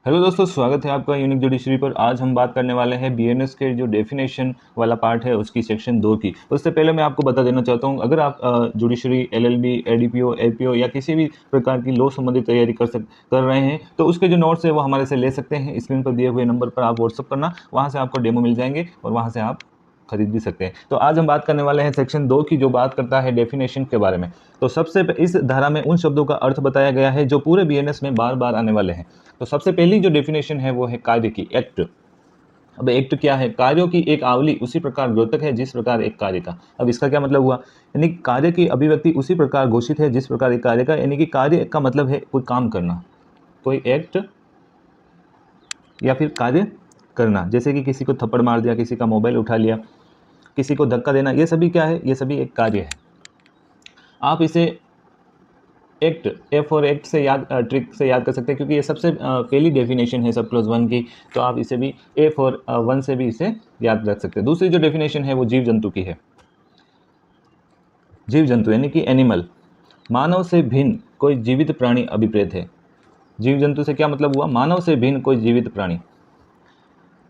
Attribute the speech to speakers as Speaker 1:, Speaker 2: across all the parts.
Speaker 1: Hello दोस्तों, स्वागत है आपका यूनिक जुडिशरी पर। आज हम बात करने वाले हैं बीएनएस के जो डेफिनेशन वाला पार्ट है उसकी सेक्शन 2 की। उससे पहले मैं आपको बता देना चाहता हूं, अगर आप जुडिशरी, एलएलबी, एडीपीओ, एपीओ या किसी भी प्रकार की लॉ संबंधित तैयारी कर रहे हैं तो उसके जो नोट्स है वो हमारे से ले सकते हैं। स्क्रीन पर दिए हुए नंबर पर आप व्हाट्सअप करना, वहाँ से आपको डेमो मिल जाएंगे और वहाँ से आप खरीद भी सकते हैं। तो आज हम बात करने वाले हैं सेक्शन 2 की, जो बात करता है डेफिनेशन के बारे में। तो इस धारा में उन शब्दों का अर्थ बताया गया है जो पूरे बीएनएस में बार बार आने वाले हैं। तो सबसे पहली जो डेफिनेशन है वो है कार्य की, एक्ट। अब एक्ट क्या है? कार्यों की एक आवली उसी प्रकार द्योतक है जिस प्रकार एक कार्य का। अब इसका क्या मतलब हुआ? यानी कार्य की अभिव्यक्ति उसी प्रकार घोषित है जिस प्रकार एक कार्य का, यानी कि कार्य का मतलब है कोई काम करना, कोई एक्ट या फिर कार्य करना। जैसे कि किसी को थप्पड़ मार दिया, किसी का मोबाइल उठा लिया, किसी को धक्का देना, ये सभी क्या है? ये सभी एक कार्य है। आप इसे एक्ट, एफ और एक्ट से ट्रिक से याद कर सकते हैं, क्योंकि ये सबसे पहली डेफिनेशन है सब क्लोज 1 की। तो आप इसे भी एफ और 1 से भी इसे याद रख सकते हैं। दूसरी जो डेफिनेशन है वो जीव जंतु की है। जीव जंतु यानी कि एनिमल। मानव से भिन्न कोई जीवित प्राणी अभिप्रेत है। जीव जंतु से क्या मतलब हुआ? मानव से भिन्न कोई जीवित प्राणी,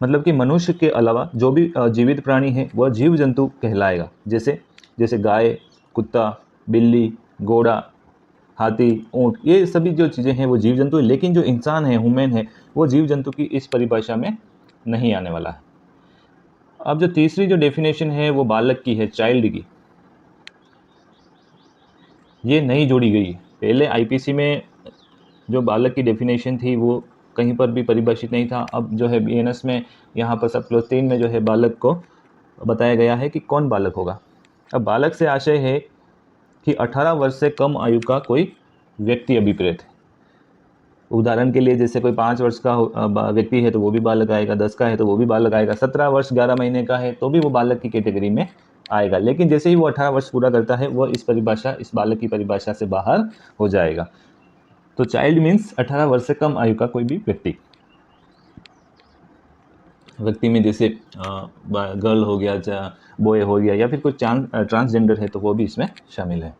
Speaker 1: मतलब कि मनुष्य के अलावा जो भी जीवित प्राणी है वह जीव जंतु कहलाएगा। जैसे जैसे गाय, कुत्ता, बिल्ली, घोड़ा, हाथी, ऊँट, ये सभी जो चीज़ें हैं वो जीव जंतु है। लेकिन जो इंसान है, ह्यूमन है, वो जीव जंतु की इस परिभाषा में नहीं आने वाला है। अब जो तीसरी जो डेफिनेशन है वो बालक की है, चाइल्ड की। ये नई जोड़ी गई है। पहले आईपीसी में जो बालक की डेफिनेशन थी वो कहीं पर भी परिभाषित नहीं था। अब जो है बीएनएस में, यहाँ पर सब क्लोज 3 में जो है बालक को बताया गया है कि कौन बालक होगा। अब बालक से आशय है कि 18 वर्ष से कम आयु का कोई व्यक्ति अभिप्रेत है। उदाहरण के लिए जैसे कोई 5 वर्ष का व्यक्ति है तो वो भी बालक आएगा, 10 का है तो वो भी बालक आएगा, 17 वर्ष 11 महीने का है तो भी वो बालक की कैटेगरी में आएगा। लेकिन जैसे ही वो 18 वर्ष पूरा करता है वह इस बालक की परिभाषा से बाहर हो जाएगा। तो चाइल्ड मीन्स 18 वर्ष से कम आयु का कोई भी व्यक्ति में जैसे गर्ल हो गया, बॉय हो गया, या फिर कोई ट्रांसजेंडर है तो वो भी इसमें शामिल है।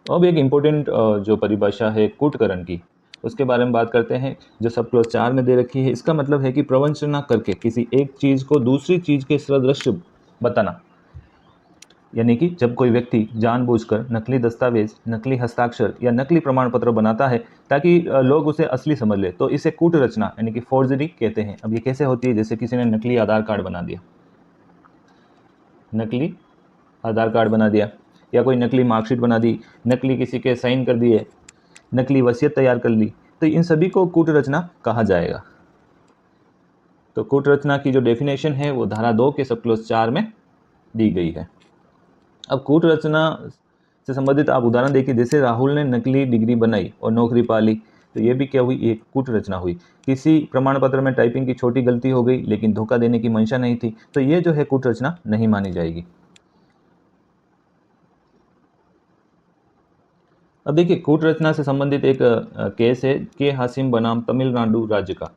Speaker 1: अब एक इम्पोर्टेंट जो परिभाषा है कूटकरण की, उसके बारे में बात करते हैं, जो सब क्लोज 4 में दे रखी है। इसका मतलब है कि प्रवंचना करके किसी एक चीज़ को दूसरी चीज़ के सदृश बताना। यानी कि जब कोई व्यक्ति जानबूझकर नकली दस्तावेज, नकली हस्ताक्षर या नकली प्रमाण पत्र बनाता है ताकि लोग उसे असली समझ ले, तो इसे कूट रचना यानी कि फोर्जरी कहते हैं। अब ये कैसे होती है? जैसे किसी ने नकली आधार कार्ड बना दिया, नकली आधार कार्ड बना दिया, या कोई नकली मार्कशीट बना दी, नकली किसी के साइन कर दिए, नकली वसीयत तैयार कर ली, तो इन सभी को कूट रचना कहा जाएगा। तो कूट रचना की जो डेफिनेशन है वो धारा 2 के सब क्लोज 4 में दी गई है। अब कूट रचना से संबंधित आप उदाहरण देखिए, जैसे राहुल ने नकली डिग्री बनाई और नौकरी पा ली, तो ये भी क्या हुई? एक कूट रचना हुई। किसी प्रमाण पत्र में टाइपिंग की छोटी गलती हो गई लेकिन धोखा देने की मंशा नहीं थी, तो ये जो है कूट रचना नहीं मानी जाएगी। अब देखिए, कूट रचना से संबंधित एक केस है के हासिम बनाम तमिलनाडु राज्य का।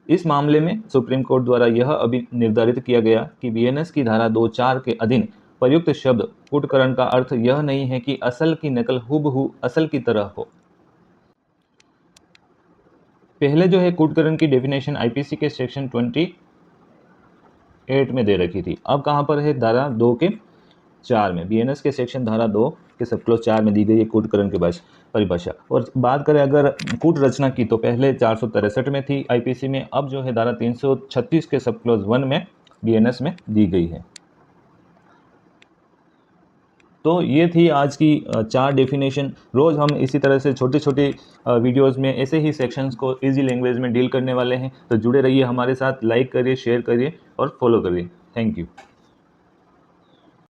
Speaker 1: इस मामले में सुप्रीम कोर्ट द्वारा यह अभी निर्धारित किया गया कि बीएनएस की धारा 2(4) के अधीन प्रयुक्त शब्द कूटकरण का अर्थ यह नहीं है कि असल की नकल हुबहू असल की तरह हो। पहले जो है कूटकरण की डेफिनेशन आईपीसी के सेक्शन 28 में दे रखी थी। अब कहाँ पर है? धारा 2 के 4 में, बीएनएस के सेक्शन धारा 2 के सब क्लोज 4 में दी गई है कूटकरण की परिभाषा। और बात करें अगर कूट रचना की, तो पहले 463 में थी आईपीसी में, अब जो है धारा 336 के सब क्लोज 1 में बीएनएस में दी गई है। तो ये थी आज की 4 डेफिनेशन। रोज़ हम इसी तरह से छोटे छोटे वीडियोज़ में ऐसे ही सेक्शंस को इजी लैंग्वेज में डील करने वाले हैं। तो जुड़े रहिए हमारे साथ, लाइक करिए, शेयर करिए और फॉलो करिए। Thank you.